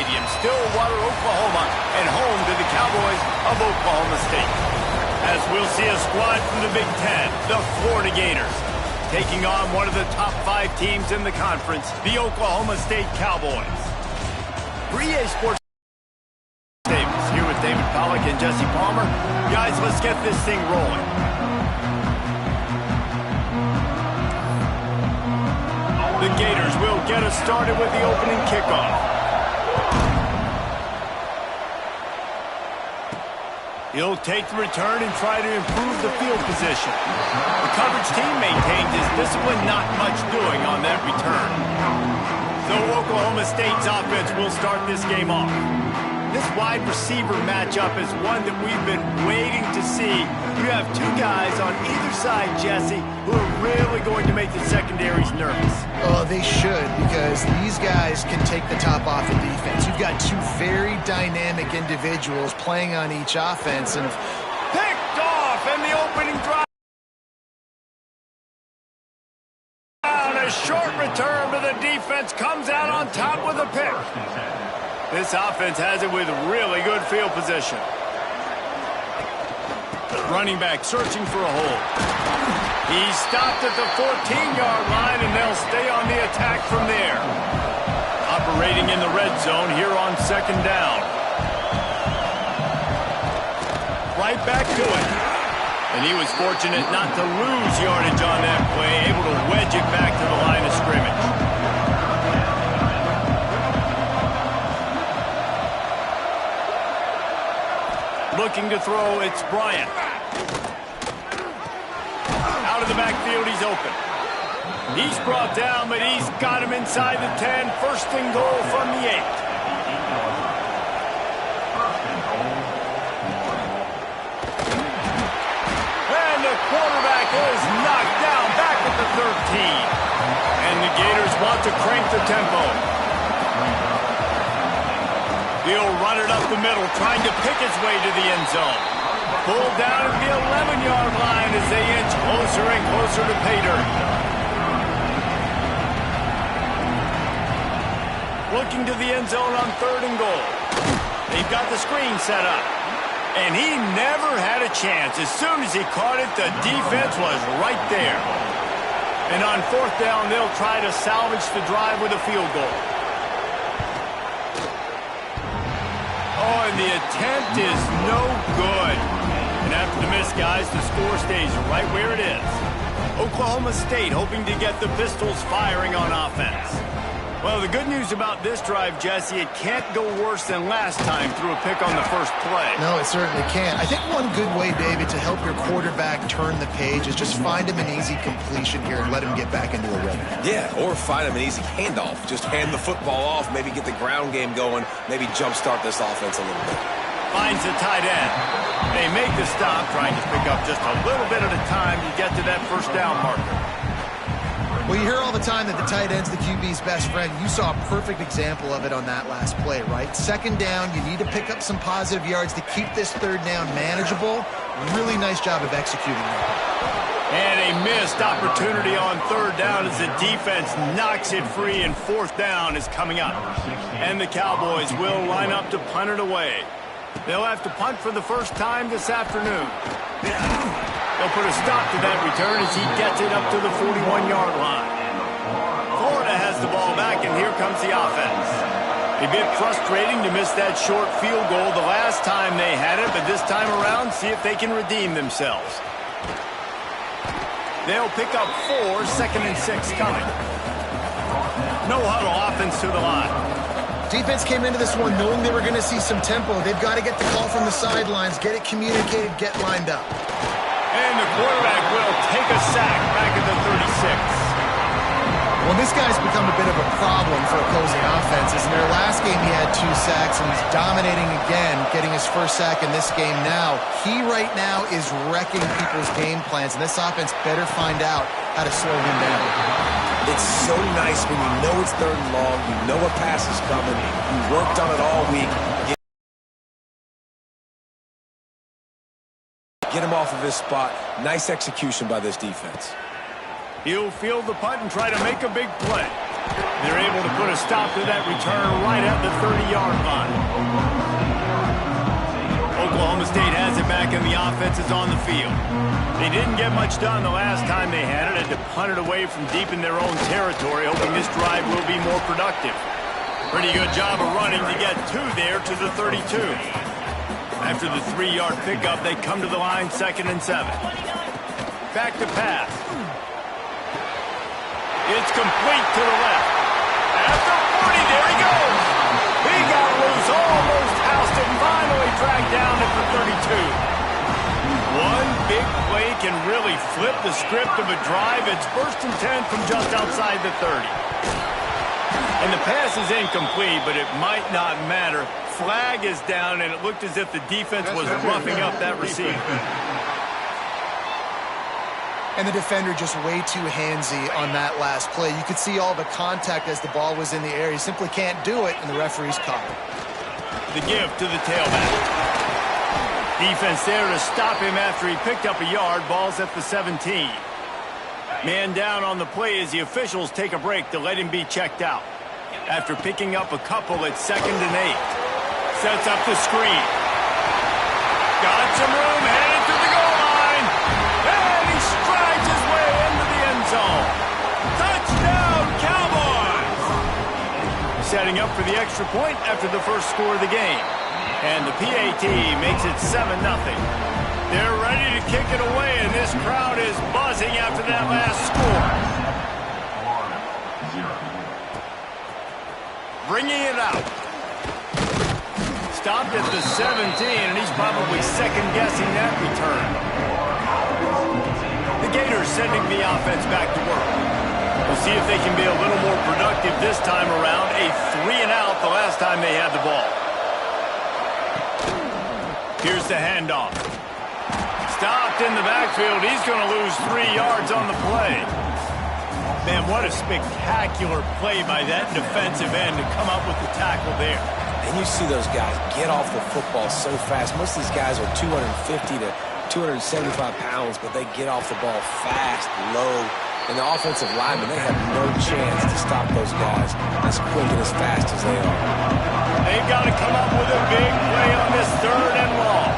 Stadium, Stillwater, Oklahoma, and home to the Cowboys of Oklahoma State. As we'll see a squad from the Big Ten, the Florida Gators, taking on one of the top 5 teams in the conference, the Oklahoma State Cowboys. For EA Sports Davis, here with David Pollack and Jesse Palmer. Guys, let's get this thing rolling. The Gators will get us started with the opening kickoff. He'll take the return and try to improve the field position. The coverage team maintains his discipline, not much doing on that return. So Oklahoma State's offense will start this game off. This wide receiver matchup is one that we've been waiting to see. You have 2 guys on either side, Jesse, who are really going to make the secondaries nervous. Oh, they should, because these guys can take the top off the defense. You've got 2 very dynamic individuals playing on each offense, and picked off in the opening drive. A short return, but the defense comes out on top with a pick. This offense has it with really good field position. Running back searching for a hole. He's stopped at the 14-yard line, and they'll stay on the attack from there. Operating in the red zone here on 2nd down. Right back to it. And he was fortunate not to lose yardage on that play, able to wedge it back to the line of scrimmage. Looking to throw, it's Bryant. Out of the backfield, he's open. He's brought down, but he's got him inside the 10. 1st and goal from the 8. And the quarterback is knocked down back at the 13. And the Gators want to crank the tempo. He'll run it up the middle, trying to pick his way to the end zone. Pulled down at the 11-yard line as they inch closer and closer to pay dirt. Looking to the end zone on 3rd and goal. They've got the screen set up. And he never had a chance. As soon as he caught it, the defense was right there. And on 4th down, they'll try to salvage the drive with a field goal. Oh, and the attempt is no good. And after the miss, guys, the score stays right where it is. Oklahoma State hoping to get the Pistols firing on offense. Well, the good news about this drive, Jesse, it can't go worse than last time through a pick on the first play. No, it certainly can't. I think one good way, David, to help your quarterback turn the page is just find him an easy completion here and let him get back into a rhythm. Yeah, or find him an easy handoff. Just hand the football off, maybe get the ground game going, maybe jumpstart this offense a little bit. Finds the tight end. They make the stop, trying to pick up just a little bit at a time to get to that 1st down marker. Well, you hear all the time that the tight end's the QB's best friend. You saw a perfect example of it on that last play, right? 2nd down, you need to pick up some positive yards to keep this 3rd down manageable. Really nice job of executing that. And a missed opportunity on 3rd down as the defense knocks it free, and 4th down is coming up. And the Cowboys will line up to punt it away. They'll have to punt for the first time this afternoon. They'll put a stop to that return as he gets it up to the 41-yard line. Florida has the ball back, and here comes the offense. A bit frustrating to miss that short field goal the last time they had it, but this time around, see if they can redeem themselves. They'll pick up 4, 2nd and 6 coming. No huddle offense to the line. Defense came into this one knowing they were going to see some tempo. They've got to get the call from the sidelines, get it communicated, get lined up. And the quarterback will take a sack back at the 36. Well, this guy's become a bit of a problem for opposing offenses. In their last game, he had 2 sacks, and he's dominating again, getting his 1st sack in this game now. He right now is wrecking people's game plans, and this offense better find out how to slow him down. It's so nice when you know it's 3rd and long, you know a pass is coming, you worked on it all week. Get him off of his spot. Nice execution by this defense. He'll field the punt and try to make a big play. They're able to put a stop to that return right at the 30-yard line. Oklahoma State has it back, and the offense is on the field. They didn't get much done the last time they had it. Had to punt it away from deep in their own territory, hoping this drive will be more productive. Pretty good job of running to get there to the 32. After the 3-yard pickup, they come to the line 2nd and 7. Back to pass. It's complete to the left. After 40, there he goes. He got loose, almost housed it, finally tracked down at the 32. One big play can really flip the script of a drive. It's 1st and 10 from just outside the 30. And the pass is incomplete, but it might not matter. Flag is down, and it looked as if the defense was roughing up that receiver. And the defender just way too handsy on that last play. You could see all the contact as the ball was in the air. He simply can't do it, and the referee's caught it. The give to the tailback. Defense there to stop him after he picked up a yard. Ball's at the 17. Man down on the play as the officials take a break to let him be checked out. After picking up a couple, it's 2nd and 8. Sets up the screen. Got some room, headed to the goal line. And he strides his way into the end zone. Touchdown, Cowboys! Setting up for the extra point after the first score of the game. And the PAT makes it 7-0. They're ready to kick it away, and this crowd is buzzing after that last score. Bringing it out. Stopped at the 17, and he's probably second-guessing that return. The Gators sending the offense back to work. We'll see if they can be a little more productive this time around. A 3-and-out the last time they had the ball. Here's the handoff. Stopped in the backfield. He's going to lose 3 yards on the play. Man, what a spectacular play by that defensive end to come up with the tackle there. And you see those guys get off the football so fast. Most of these guys are 250 to 275 pounds, but they get off the ball fast, low. And the offensive linemen, they have no chance to stop those guys as quick and as fast as they are. They've got to come up with a big play on this 3rd and long.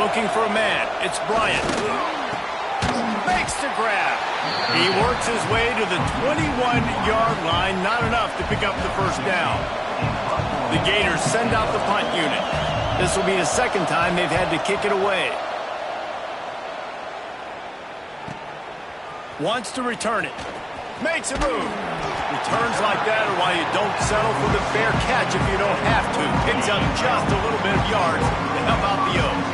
Looking for a man. It's Bryant. Makes the grab. He works his way to the 21-yard line. Not enough to pick up the first down. The Gators send out the punt unit. This will be the 2nd time they've had to kick it away. Wants to return it. Makes a move. Returns like that are why you don't settle for the fair catch if you don't have to. Picks up just a little bit of yards to help out the O's.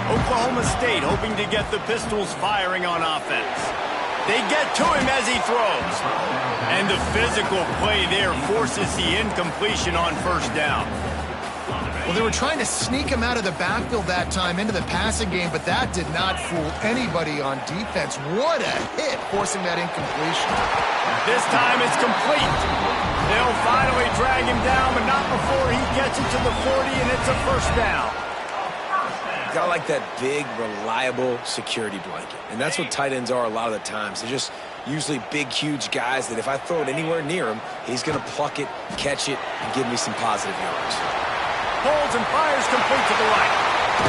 Oklahoma State hoping to get the Pistols firing on offense. They get to him as he throws. And the physical play there forces the incompletion on 1st down. Well, they were trying to sneak him out of the backfield that time into the passing game, but that did not fool anybody on defense. What a hit, forcing that incompletion. This time it's complete. They'll finally drag him down, but not before he gets it to the 40, and it's a 1st down. Got like that big, reliable security blanket. And that's what tight ends are a lot of the times. They're just usually big, huge guys that if I throw it anywhere near him, he's going to pluck it, catch it, and give me some positive yards. Holds and fires complete to the right.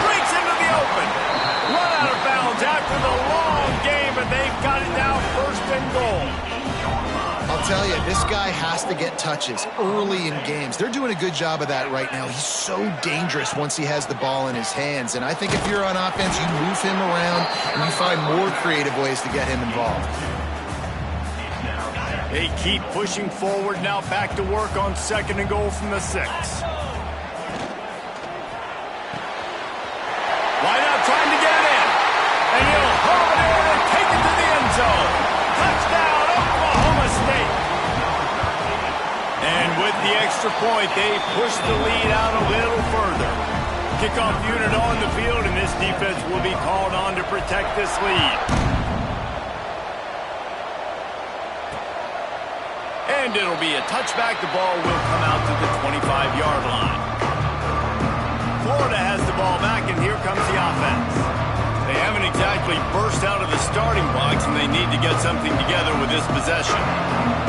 Breaks into the open. Run out of bounds after the long game, but they've got it down 1st and goal. I'll tell you, this guy has to get touches early in games. They're doing a good job of that right now. He's so dangerous once he has the ball in his hands. And I think if you're on offense, you move him around and you find more creative ways to get him involved. They keep pushing forward now, back to work on 2nd and goal from the 6. Why not trying to get it in? And he'll haul it in and take it to the end zone. Touchdown, Oklahoma State. And with the extra point, they push the lead out a little further. Kickoff unit on the field, and this defense will be called on to protect this lead. And it'll be a touchback. The ball will come out to the 25-yard line. Florida has the ball back, and here comes the offense. They have an haven't exactly burst out of the starting blocks, and they need to get something together with this possession.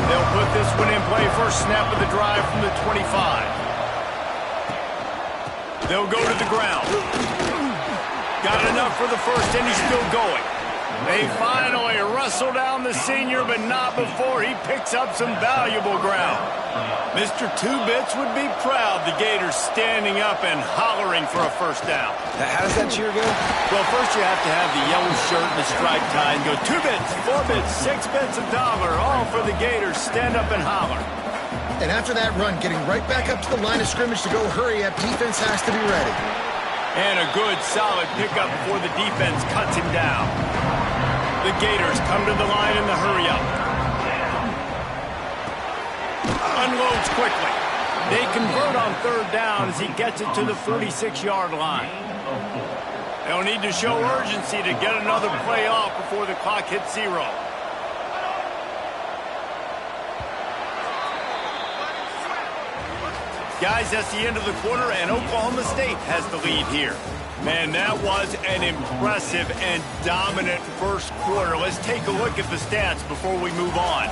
They'll put this one in play first snap of the drive from the 25. They'll go to the ground. Got enough for the first, and he's still going. They finally wrestle down the senior, but not before he picks up some valuable ground. Mr. Two-Bits would be proud the Gators standing up and hollering for a first down. How does that cheer go? Well, first you have to have the yellow shirt and the striped tie and go 2 bits, 4 bits, 6 bits, $1, all for the Gators. Stand up and holler. And after that run, getting right back up to the line of scrimmage to go hurry up, defense has to be ready. And a good, solid pickup before the defense cuts him down. The Gators come to the line in the hurry-up. Unloads quickly. They convert on third down as he gets it to the 46-yard line. They'll need to show urgency to get another play off before the clock hits 0. Guys, that's the end of the quarter, and Oklahoma State has the lead here. Man, that was an impressive and dominant first quarter. Let's take a look at the stats before we move on.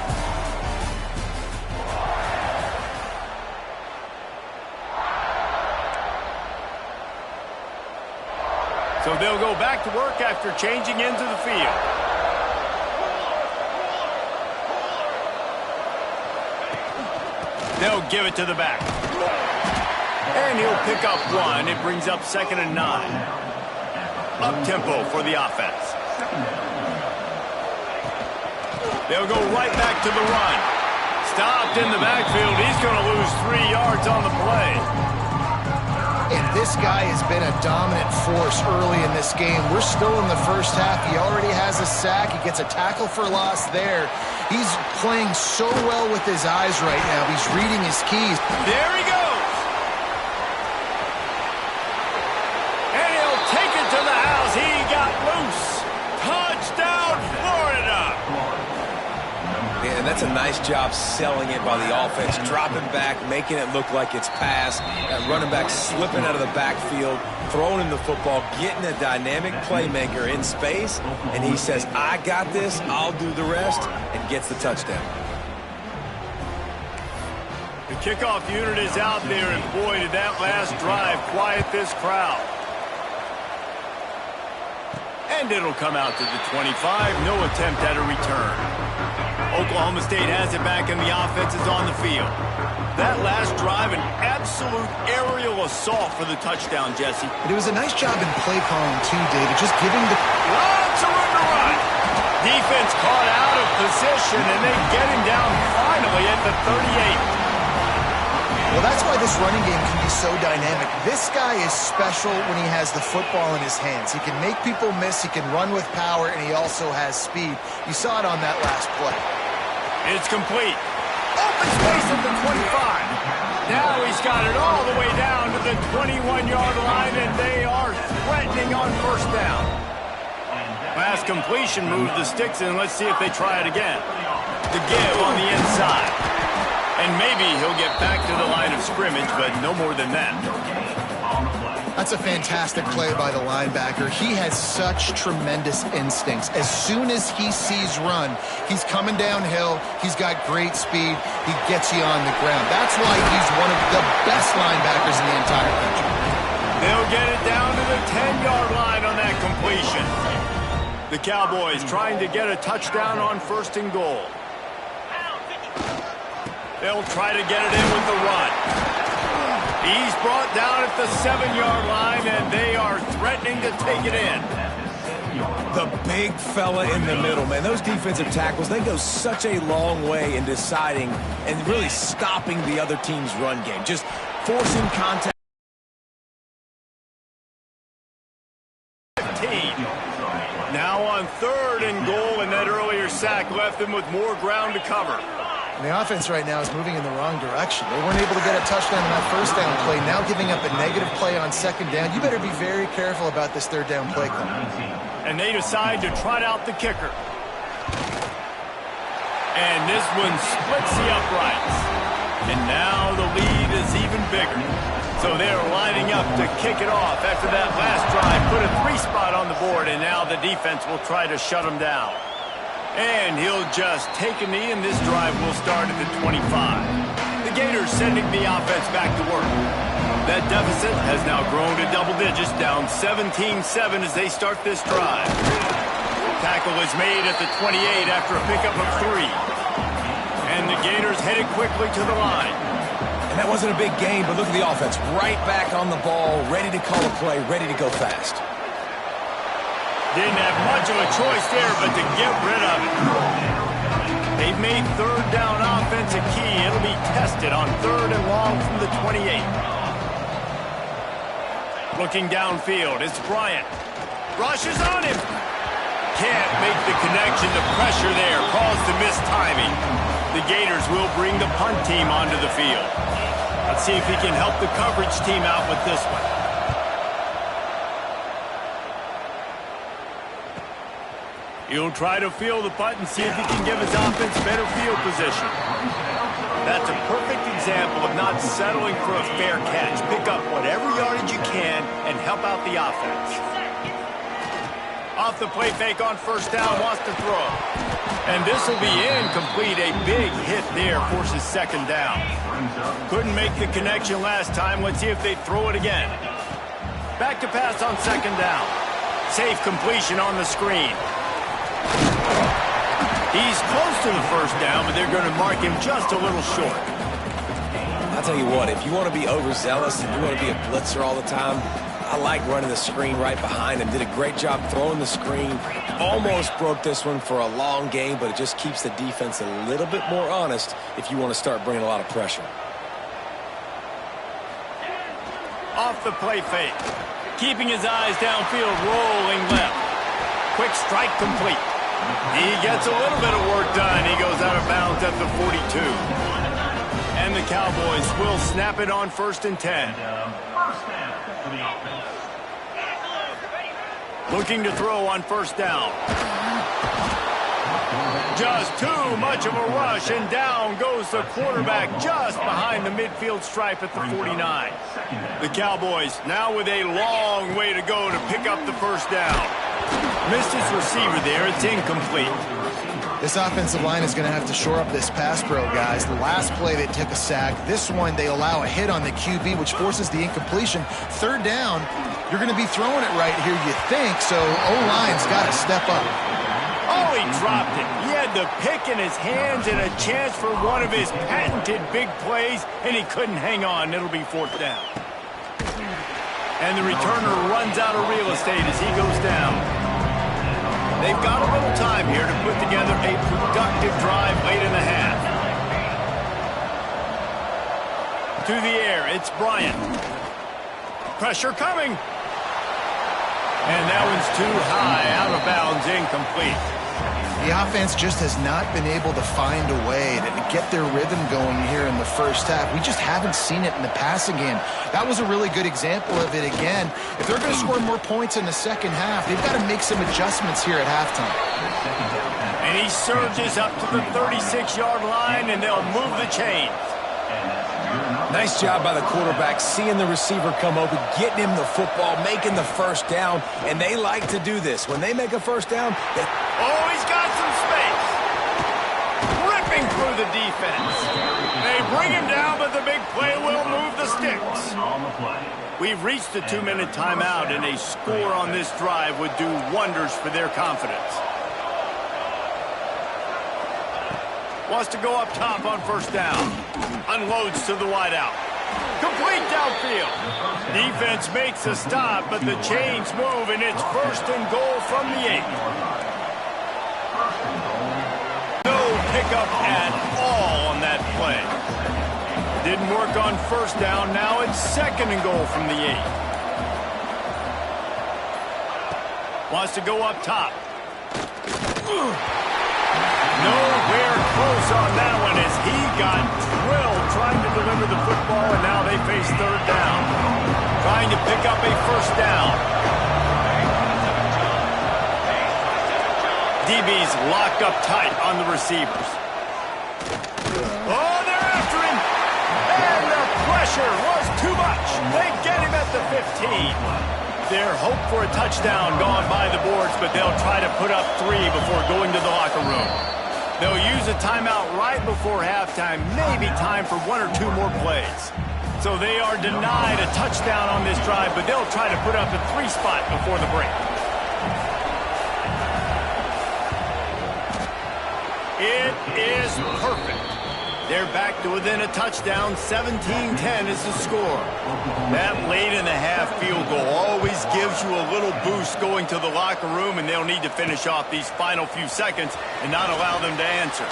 So they'll go back to work after changing into the field. They'll give it to the back. And he'll pick up 1. It brings up 2nd and 9. Up-tempo for the offense. They'll go right back to the run. Stopped in the backfield. He's going to lose 3 yards on the play. And this guy has been a dominant force early in this game. We're still in the first half. He already has a sack. He gets a tackle for loss there. He's playing so well with his eyes right now. He's reading his keys. There he goes. And he'll take it to the house. He got loose. Touchdown, Florida. Yeah, and that's a nice job selling it by the offense. Dropping back, making it look like it's pass. That running back slipping out of the backfield, throwing in the football, getting a dynamic playmaker in space, and he says, I got this, I'll do the rest, and gets the touchdown. The kickoff unit is out there, and boy, did that last drive quiet this crowd. And it'll come out to the 25. No attempt at a return. Oklahoma State has it back, and the offense is on the field. That last drive, an absolute aerial assault for the touchdown, Jesse. But it was a nice job in play calling, too, David. Just giving the... Lots of room to run. Defense caught out of position, and they get him down finally at the 38. Well, that's why this running game can be so dynamic. This guy is special when he has the football in his hands. He can make people miss, he can run with power, and he also has speed. You saw it on that last play. It's complete. Open space at the 25. Now he's got it all the way down to the 21-yard line, and they are threatening on first down. Last completion moved the sticks in. Let's see if they try it again. The give on the inside. And maybe he'll get back to the line of scrimmage, but no more than that. That's a fantastic play by the linebacker. He has such tremendous instincts. As soon as he sees run, he's coming downhill. He's got great speed. He gets you on the ground. That's why he's one of the best linebackers in the entire country. They'll get it down to the 10-yard line on that completion. The Cowboys trying to get a touchdown on 1st and goal. They'll try to get it in with the run. He's brought down at the 7-yard line, and they are threatening to take it in. The big fella in the middle, man. Those defensive tackles, they go such a long way in deciding and really stopping the other team's run game. Just forcing contact. 15. Now on 3rd and goal, and that earlier sack left them with more ground to cover. And the offense right now is moving in the wrong direction. They weren't able to get a touchdown on that first down play. Now giving up a negative play on 2nd down. You better be very careful about this 3rd down play call. And they decide to trot out the kicker. And this one splits the uprights. And now the lead is even bigger. So they're lining up to kick it off after that last drive. Put a 3-spot on the board, and now the defense will try to shut them down. And he'll just take a knee, and this drive will start at the 25. The Gators sending the offense back to work. That deficit has now grown to double digits, down 17-7 as they start this drive. Tackle is made at the 28 after a pickup of 3. And the Gators headed quickly to the line. And that wasn't a big gain, but look at the offense. Right back on the ball, ready to call a play, ready to go fast. Didn't have much of a choice there, but to get rid of it. They've made third down offense a key. It'll be tested on 3rd and long from the 28. Looking downfield, it's Bryant. Rushes on him. Can't make the connection. The pressure there caused the missed timing. The Gators will bring the punt team onto the field. Let's see if he can help the coverage team out with this one. He'll try to field the punt and see if he can give his offense better field position. That's a perfect example of not settling for a fair catch. Pick up whatever yardage you can and help out the offense. Off the play fake on 1st down, wants to throw. And this will be incomplete. A big hit there forces 2nd down. Couldn't make the connection last time. Let's see if they throw it again. Back to pass on 2nd down. Safe completion on the screen. He's close to the 1st down, but they're going to mark him just a little short. I'll tell you what, if you want to be overzealous and you want to be a blitzer all the time, I like running the screen right behind him. Did a great job throwing the screen. Almost broke this one for a long game, but it just keeps the defense a little bit more honest if you want to start bringing a lot of pressure. Off the play fake. Keeping his eyes downfield, rolling left. Quick strike complete. He gets a little bit of work done. He goes out of bounds at the 42. And the Cowboys will snap it on 1st and 10. Looking to throw on 1st down. Just too much of a rush, and down goes the quarterback just behind the midfield stripe at the 49. The Cowboys now with a long way to go to pick up the 1st down. Missed his receiver there. It's incomplete. This offensive line is going to have to shore up this pass pro, guys. The last play they took a sack. This one they allow a hit on the QB, which forces the incompletion. 3rd down, you're going to be throwing it right here, you think, so O-line's got to step up. Oh, he dropped it. He had the pick in his hands and a chance for one of his patented big plays, and he couldn't hang on. It'll be 4th down. And the returner runs out of real estate as he goes down. They've got a little time here to put together a productive drive late in the half. To the air, it's Bryant. Pressure coming. And that one's too high, out of bounds, incomplete. The offense just has not been able to find a way to get their rhythm going here in the 1st half. We just haven't seen it in the passing game. That was a really good example of it again. If they're going to score more points in the 2nd half, they've got to make some adjustments here at halftime. And he surges up to the 36-yard line, and they'll move the chains. Nice job by the quarterback, seeing the receiver come open, getting him the football, making the 1st down, and they like to do this. When they make a 1st down, they... Oh, he's got some space. Ripping through the defense. They bring him down, but the big play will move the sticks. We've reached the 2-minute timeout, and a score on this drive would do wonders for their confidence. Wants to go up top on 1st down. Unloads to the wideout. Complete downfield. Defense makes a stop, but the chains move, and it's 1st and goal from the 8. No pickup at all on that play. Didn't work on 1st down. Now it's 2nd and goal from the 8. Wants to go up top. Nowhere close on that one as he got drilled trying to deliver the football, and now they face 3rd down. Trying to pick up a 1st down. DB's locked up tight on the receivers. Oh, they're after him! And the pressure was too much. catch. They get him at the 15. Their hope for a touchdown gone by the boards, but they'll try to put up 3 before going to the locker room. They'll use a timeout right before halftime, maybe time for 1 or 2 more plays. So they are denied a touchdown on this drive, but they'll try to put up a 3 spot before the break. It is perfect. They're back to within a touchdown. 17-10 is the score. That late in the half field goal always gives you a little boost going to the locker room, and they'll need to finish off these final few seconds and not allow them to answer.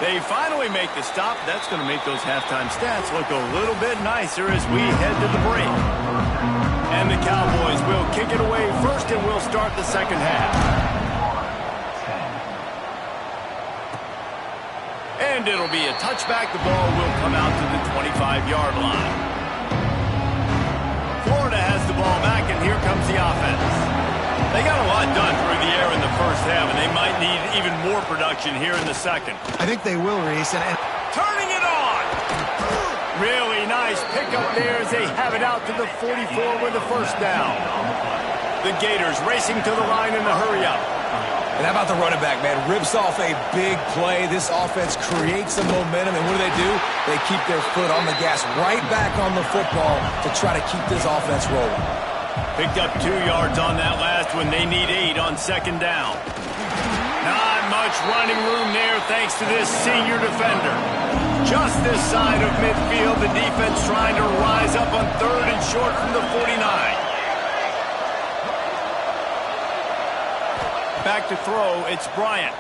They finally make the stop. That's going to make those halftime stats look a little bit nicer as we head to the break. And the Cowboys will kick it away first, and we'll start the second half. And it'll be a touchback. The ball will come out to the 25-yard line. Florida has the ball back, and here comes the offense. They got a lot done through the air in the first half, and they might need even more production here in the second. I think they will, Reese. And turning it on! Really nice pickup there as they have it out to the 44 with the first down. The Gators racing to the line in the hurry-up. And how about the running back, man? Rips off a big play. This offense creates some momentum, and what do? They keep their foot on the gas right back on the football to try to keep this offense rolling. Picked up 2 yards on that last one. They need 8 on second down. Not much running room there thanks to this senior defender. Just this side of midfield, the defense trying to rise up on 3rd and short from the 49. Back to throw, it's Bryant.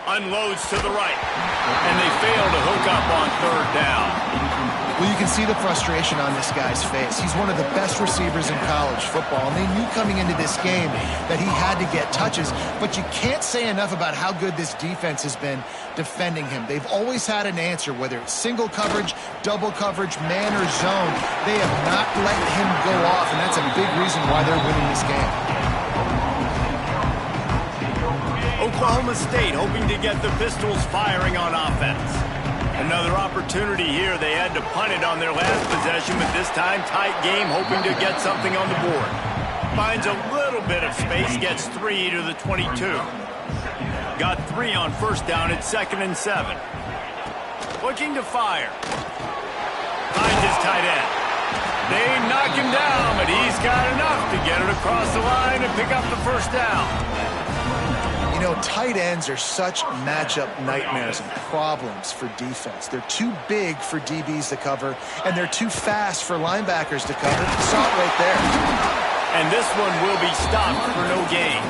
Unloads to the right. And they fail to hook up on 3rd down. well, you can see the frustration on this guy's face. He's one of the best receivers in college football, and they knew coming into this game that he had to get touches, but you can't say enough about how good this defense has been defending him. They've always had an answer, whether it's single coverage, double coverage, man or zone. They have not let him go off, and that's a big reason why they're winning this game. Oklahoma State hoping to get the Pistols firing on offense. Another opportunity here. They had to punt it on their last possession, but this time tight game, hoping to get something on the board. Finds a little bit of space, gets 3 to the 22. Got 3 on first down at 2nd and 7. Looking to fire. Finds his tight end. They knock him down, but he's got enough to get it across the line and pick up the first down. You know, tight ends are such matchup nightmares and problems for defense. They're too big for DBs to cover, and they're too fast for linebackers to cover. You saw it right there. And this one will be stopped for no gain.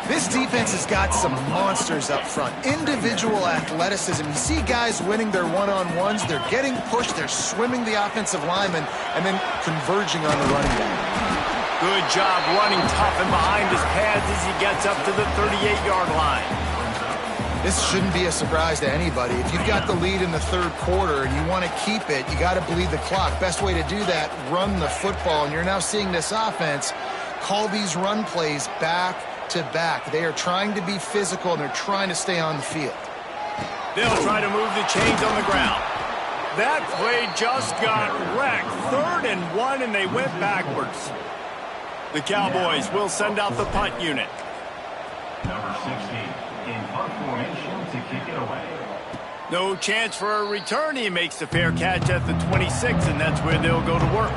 This defense has got some monsters up front. Individual athleticism. You see guys winning their one-on-ones. They're getting pushed. They're swimming the offensive lineman and then converging on the running back. Good job running tough and behind his pads as he gets up to the 38-yard line. This shouldn't be a surprise to anybody. If you've got the lead in the 3rd quarter and you want to keep it, you got to bleed the clock. Best way to do that, run the football. And you're now seeing this offense call these run plays back to back. They are trying to be physical, and they're trying to stay on the field. They'll try to move the chains on the ground. That play just got wrecked. 3rd and 1, and they went backwards. The Cowboys will send out the punt unit. Number 60 in punt formation to kick it away. No chance for a return. He makes the fair catch at the 26, and that's where they'll go to work.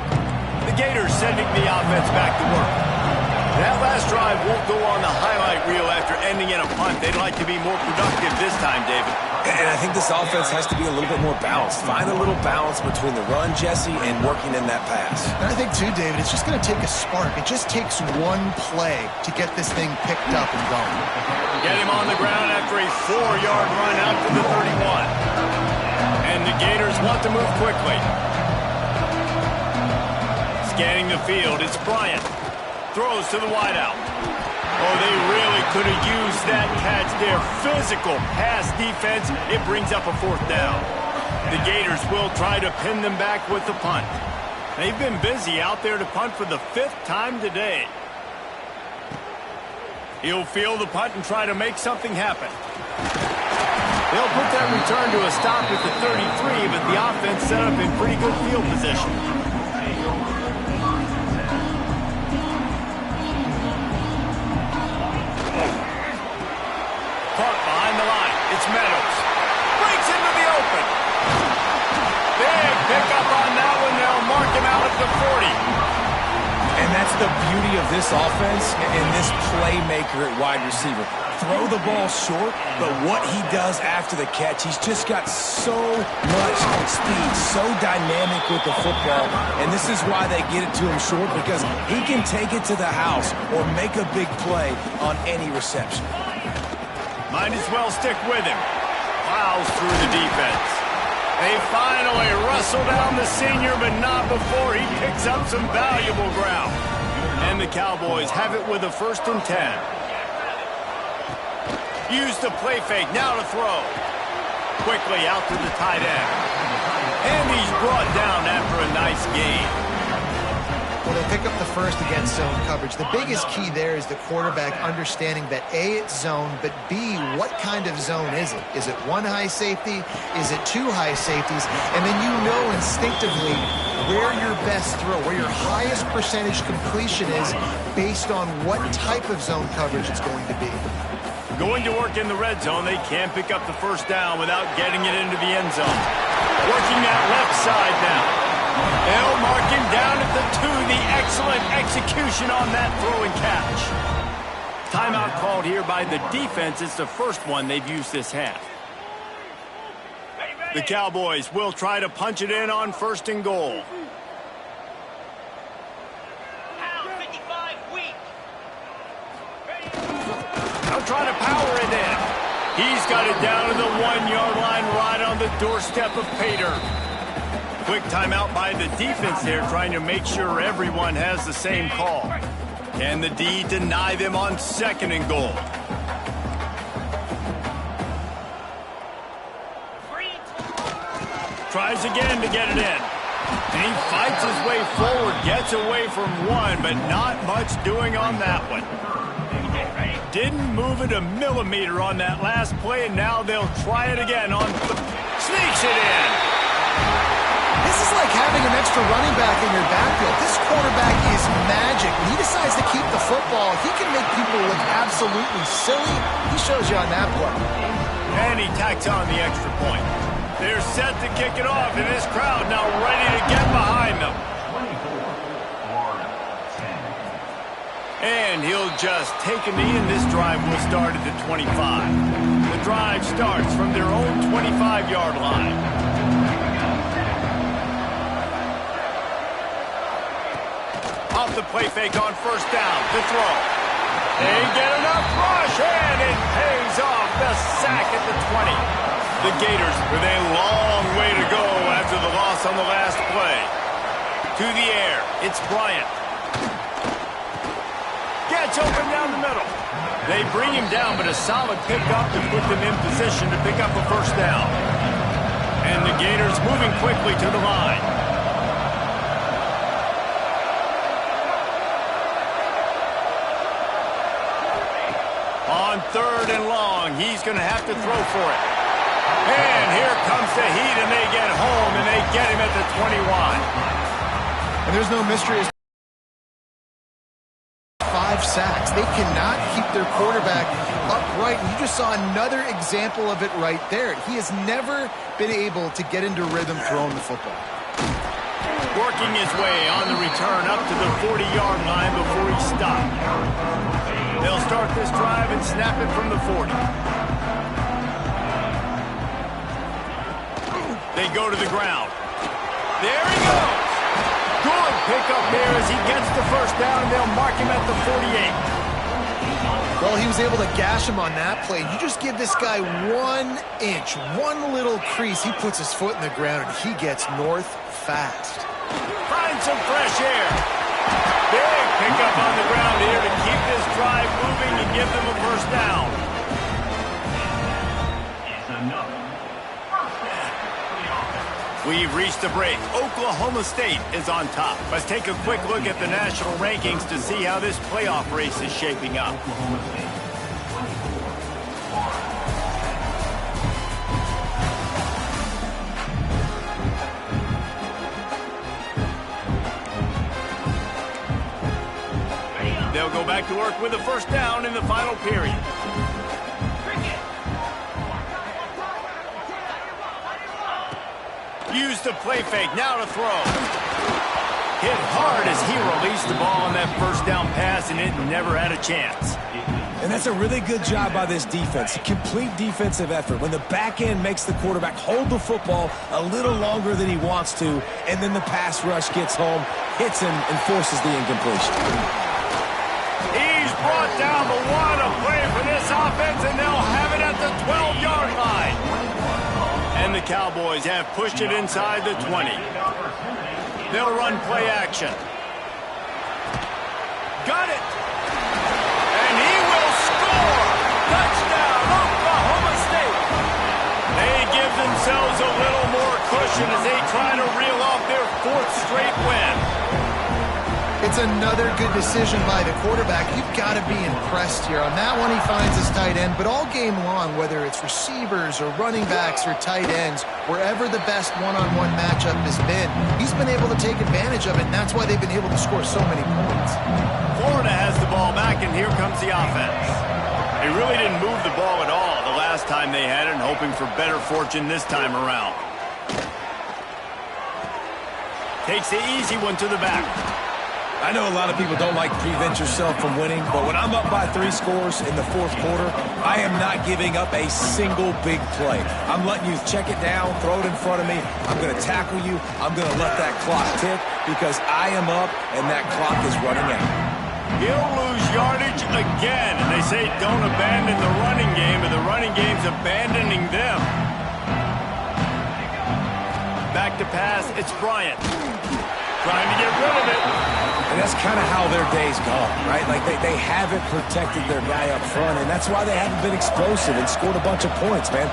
The Gators sending the offense back to work. That last drive won't go on the highlight reel after ending in a punt. They'd like to be more productive this time, David. And I think this offense has to be a little bit more balanced. Find a little balance between the run, Jesse, and working in that pass. And I think, too, David, it's just going to take a spark. It just takes one play to get this thing picked up and going. Get him on the ground after a 4-yard run out to the 31. And the Gators want to move quickly. Scanning the field, it's Bryant. Throws to the wideout. Oh, they really could have used that catch there. Physical pass defense. It brings up a 4th down. The Gators will try to pin them back with the punt. They've been busy out there to punt for the 5th time today. He'll field the punt and try to make something happen. They'll put that return to a stop at the 33, but the offense set up in pretty good field position. Caught behind the line. It's Meadows. Breaks into the open. Big pickup on that one. They'll mark him out at the 40. And that's the beauty of this offense and this playmaker at wide receiver. Throw the ball short, but what he does after the catch, he's just got so much speed, so dynamic with the football. And this is why they get it to him short, because he can take it to the house or make a big play on any reception. Might as well stick with him. Plows through the defense. They finally wrestle down the senior, but not before he picks up some valuable ground. And the Cowboys have it with a 1st and 10. Use the play fake, now to throw. Quickly out to the tight end. And he's brought down after a nice gain. Well, they pick up the first against zone coverage. The biggest key there is the quarterback understanding that A, it's zone, but B, what kind of zone is it? Is it one high safety? Is it two high safeties? And then you know instinctively where your best throw, where your highest percentage completion is based on what type of zone coverage it's going to be. Going to work in the red zone, they can't pick up the 1st down without getting it into the end zone. Working that left side now. They'll mark him down at the 2. The excellent execution on that throw and catch. Timeout called here by the defense. It's the first one they've used this half. The Cowboys will try to punch it in on 1st and goal. They'll try to power it in. He's got it down to the 1-yard line right on the doorstep of Pater. Quick timeout by the defense there, trying to make sure everyone has the same call. Can the D deny them on 2nd and goal? Tries again to get it in. And he fights his way forward, gets away from one, but not much doing on that one. Didn't move it a millimeter on that last play, and now they'll try it again on sneaks it in. This is like having an extra running back in your backfield. This quarterback is magic. When he decides to keep the football, he can make people look absolutely silly. He shows you on that play. And he tacks on the extra point. They're set to kick it off, and this crowd now ready to get behind them. And he'll just take a knee, and this drive will start at the 25. The drive starts from their own 25-yard line. Off the play fake on 1st down to throw. They get enough rush, and it pays off. The sack at the 20. The Gators with a long way to go after the loss on the last play. To the air, it's Bryant. Gets open down the middle. They bring him down, but a solid pickup to put them in position to pick up a 1st down. And the Gators moving quickly to the line. On 3rd and long, he's going to have to throw for it. And here comes the heat, and they get home, and they get him at the 21. And there's no mystery as 5 sacks. They cannot keep their quarterback upright. And you just saw another example of it right there. He has never been able to get into rhythm throwing the football. Working his way on the return up to the 40-yard line before he stopped. They'll start this drive and snap it from the 40. They go to the ground. There he goes. Good pickup there as he gets the 1st down, and they'll mark him at the 48. Well, he was able to gash him on that play. You just give this guy 1 inch, one little crease. He puts his foot in the ground, and he gets north fast. Find some fresh air. Big pickup on the ground here to keep this drive moving and give them a 1st down. We've reached the break. Oklahoma State is on top. Let's take a quick look at the national rankings to see how this playoff race is shaping up. they'll go back to work with a first down in the final period. Use the play fake, now to throw. Hit hard as he released the ball on that first down pass, and it never had a chance. And that's a really good job by this defense. Complete defensive effort. When the back end makes the quarterback hold the football a little longer than he wants to, and then the pass rush gets home, hits him, and forces the incompletion. He's brought down, but what a play for this offense, and they'll have it at the 12-yard line. And the Cowboys have pushed it inside the 20. They'll run play action. Got it. And he will score. Touchdown, Oklahoma State. They give themselves a little more cushion as they try to reel off their 4th straight win. It's another good decision by the quarterback. You've got to be impressed here. On that one, he finds his tight end, but all game long, whether it's receivers or running backs or tight ends, wherever the best one-on-one matchup has been, he's been able to take advantage of it, and that's why they've been able to score so many points. Florida has the ball back, and here comes the offense. They really didn't move the ball at all the last time they had it, and hoping for better fortune this time around. Takes the easy one to the back. I know a lot of people don't like prevent yourself from winning, but when I'm up by 3 scores in the 4th quarter, I am not giving up a single big play. I'm letting you check it down, throw it in front of me. I'm going to tackle you. I'm going to let that clock tick because I am up and that clock is running out. He'll lose yardage again, and they say don't abandon the running game, but the running game's abandoning them. Back to pass, it's Bryant. Trying to get rid of it. And that's kind of how their day's gone, right? Like they haven't protected their guy up front, and that's why they haven't been explosive and scored a bunch of points, man.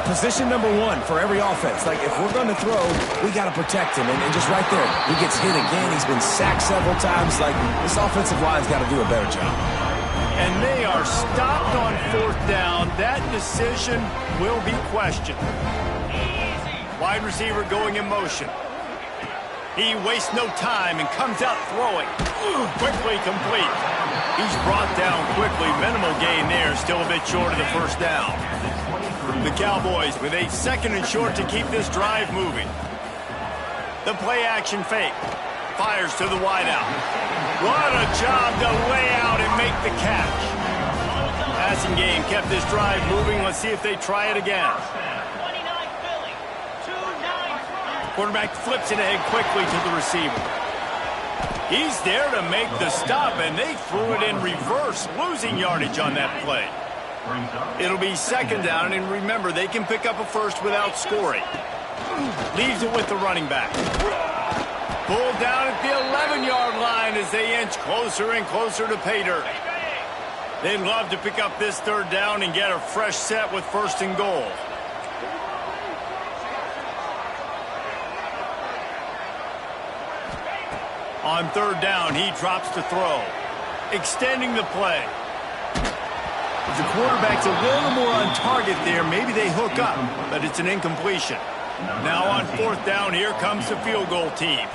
Position number 1 for every offense. Like, if we're going to throw, we got to protect him. And just right there, he gets hit again. He's been sacked several times. Like, this offensive line's got to do a better job. And they are stopped on 4th down. That decision will be questioned. Wide receiver going in motion. He wastes no time and comes out throwing. Quickly complete. He's brought down quickly. Minimal gain there. Still a bit short of the first down. The Cowboys with a 2nd and short to keep this drive moving. The play action fake. Fires to the wideout. What a job to lay out and make the catch. Passing game kept this drive moving. Let's see if they try it again. Quarterback flips it ahead quickly to the receiver. He's there to make the stop, and they threw it in reverse, losing yardage on that play. It'll be 2nd down, and remember, they can pick up a first without scoring. Leaves it with the running back. Pulled down at the 11-yard line as they inch closer and closer to pay dirt. They'd love to pick up this 3rd down and get a fresh set with 1st and goal. On 3rd down, he drops to throw. Extending the play. If the quarterback's a little more on target there, maybe they hook up, but it's an incompletion. Now on 4th down, here comes the field goal team.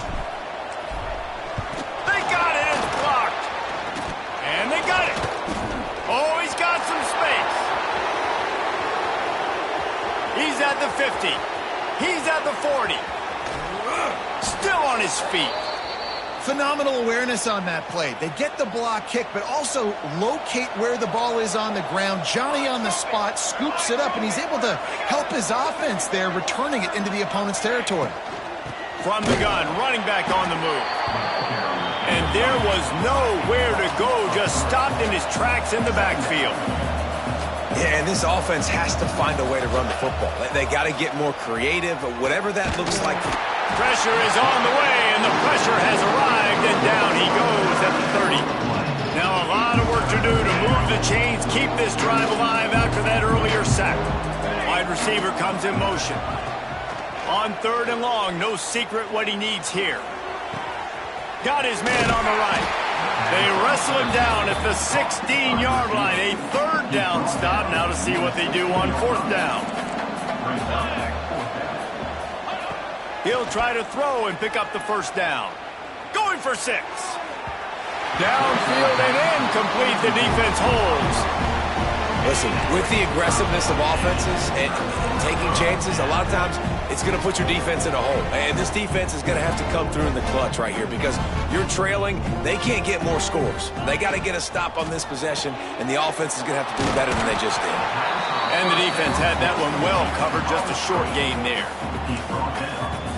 They got it, it's blocked. And they got it. Oh, he's got some space. He's at the 50. He's at the 40. Still on his feet. Phenomenal awareness on that play. They get the block kick, but also locate where the ball is on the ground. Johnny on the spot, scoops it up, and he's able to help his offense there, returning it into the opponent's territory. From the gun, running back on the move. And there was nowhere to go, just stopped in his tracks in the backfield. Yeah, and this offense has to find a way to run the football. They got to get more creative, whatever that looks like. Pressure is on the way, and the pressure has arrived, and down he goes at the 30. Now a lot of work to do to move the chains, keep this drive alive after that earlier sack. Wide receiver comes in motion. On 3rd and long, no secret what he needs here. Got his man on the right. They wrestle him down at the 16-yard line. A 3rd down stop. Now to see what they do on 4th down. He'll try to throw and pick up the 1st down. Going for 6. Downfield and incomplete. The defense holds. Listen, with the aggressiveness of offenses and taking chances, a lot of times it's going to put your defense in a hole. And this defense is going to have to come through in the clutch right here because you're trailing. They can't get more scores. They got to get a stop on this possession, and the offense is going to have to do better than they just did. And the defense had that one well covered. Just a short gain there.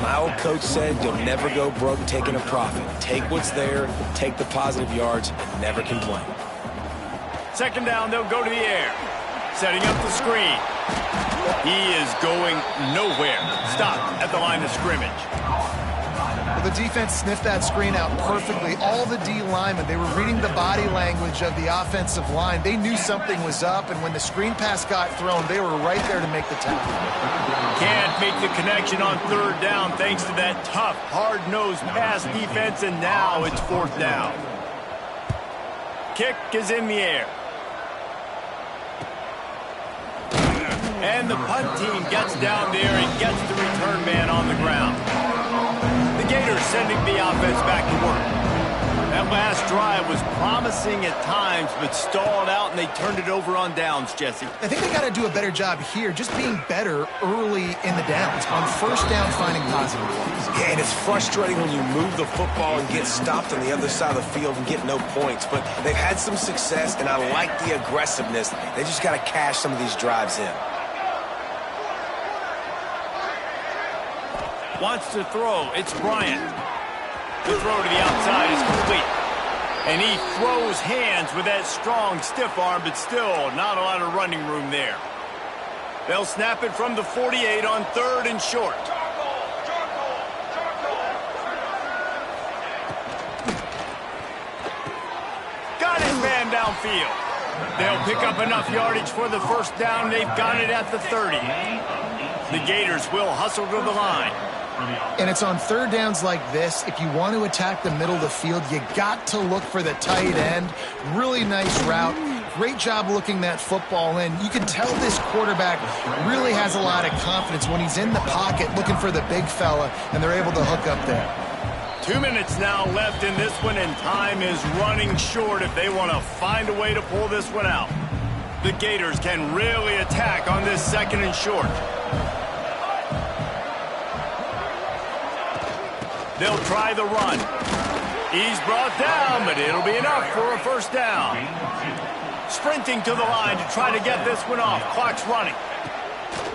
My old coach said you'll never go broke taking a profit. Take what's there, take the positive yards, and never complain. Second down, they'll go to the air. Setting up the screen. He is going nowhere. Stopped at the line of scrimmage. Well, the defense sniffed that screen out perfectly. All the D linemen, they were reading the body language of the offensive line. They knew something was up, and when the screen pass got thrown, they were right there to make the tackle. Can't make the connection on third down thanks to that tough, hard-nosed pass defense, and now it's fourth down. Kick is in the air. And the punt team gets down there and gets the return man on the ground. The Gators sending the offense back to work. That last drive was promising at times, but stalled out, and they turned it over on downs, Jesse. I think they got to do a better job here, just being better early in the downs. On first down, finding positive plays. Yeah, and it's frustrating when you move the football and get stopped on the other side of the field and get no points. But they've had some success, and I like the aggressiveness. They just got to cash some of these drives in. Wants to throw. It's Bryant. The throw to the outside is complete. And he throws hands with that strong, stiff arm, but still not a lot of running room there. They'll snap it from the 48 on third and short. Got his man downfield. They'll pick up enough yardage for the first down. They've got it at the 30. The Gators will hustle to the line. And it's on third downs like this. If you want to attack the middle of the field, you got to look for the tight end. Really nice route. Great job looking that football in. You can tell this quarterback really has a lot of confidence when he's in the pocket looking for the big fella, and they're able to hook up there. 2 minutes now left in this one, and time is running short if they want to find a way to pull this one out. The Gators can really attack on this second and short. They'll try the run. He's brought down, but it'll be enough for a first down. Sprinting to the line to try to get this one off. Clock's running.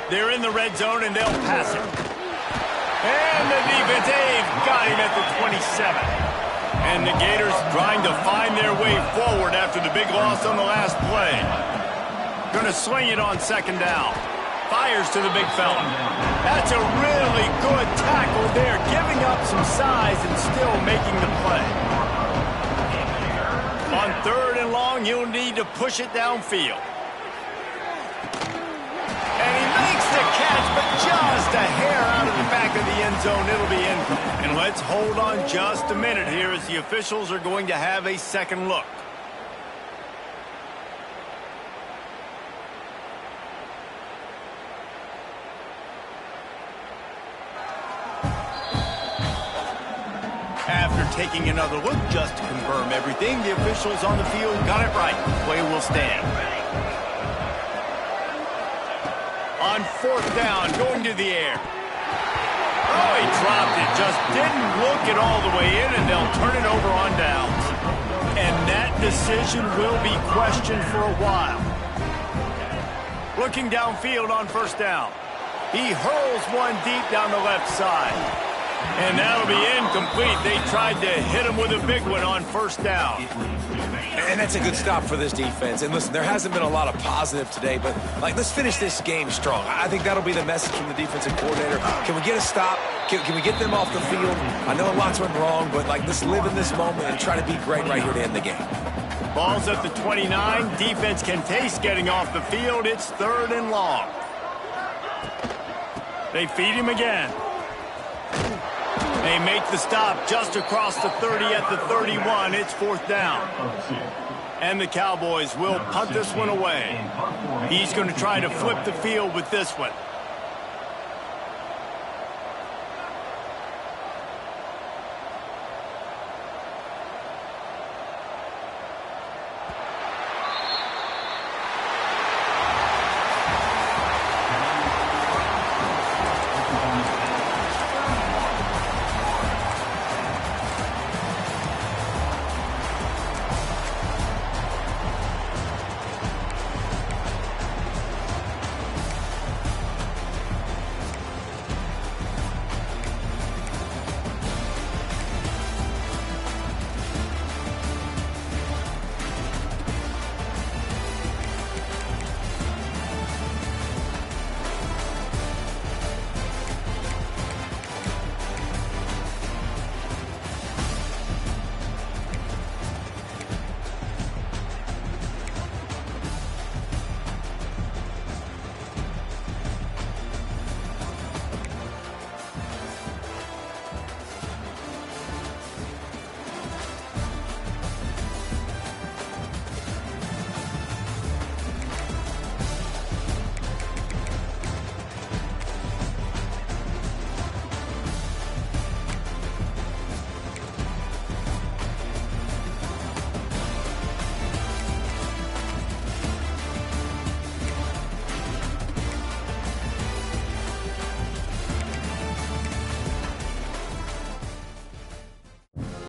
They're in the red zone, and they'll pass it. And the defense got him at the 27. And the Gators trying to find their way forward after the big loss on the last play. Going to sling it on second down. Fires to the big fella. That's a really good tackle there, giving up some size and still making the play. On third and long, you'll need to push it downfield. And he makes the catch, but just a hair out of the back of the end zone. It'll be in. And let's hold on just a minute here as the officials are going to have a second look. After taking another look just to confirm everything, the officials on the field got it right. Play will stand. On fourth down, going to the air. Oh, he dropped it. Just didn't look it all the way in, and they'll turn it over on downs. And that decision will be questioned for a while. Looking downfield on first down. He hurls one deep down the left side. And that'll be incomplete. They tried to hit him with a big one on first down. And that's a good stop for this defense. And listen, there hasn't been a lot of positive today, but let's finish this game strong. I think that'll be the message from the defensive coordinator. Can we get a stop? Can we get them off the field? I know a lot's went wrong, but let's live in this moment and try to be great right here to end the game. Ball's at the 29. Defense can taste getting off the field. It's third and long. They feed him again. They make the stop just across the 30 at the 31. It's fourth down. And the Cowboys will punt this one away. He's going to try to flip the field with this one.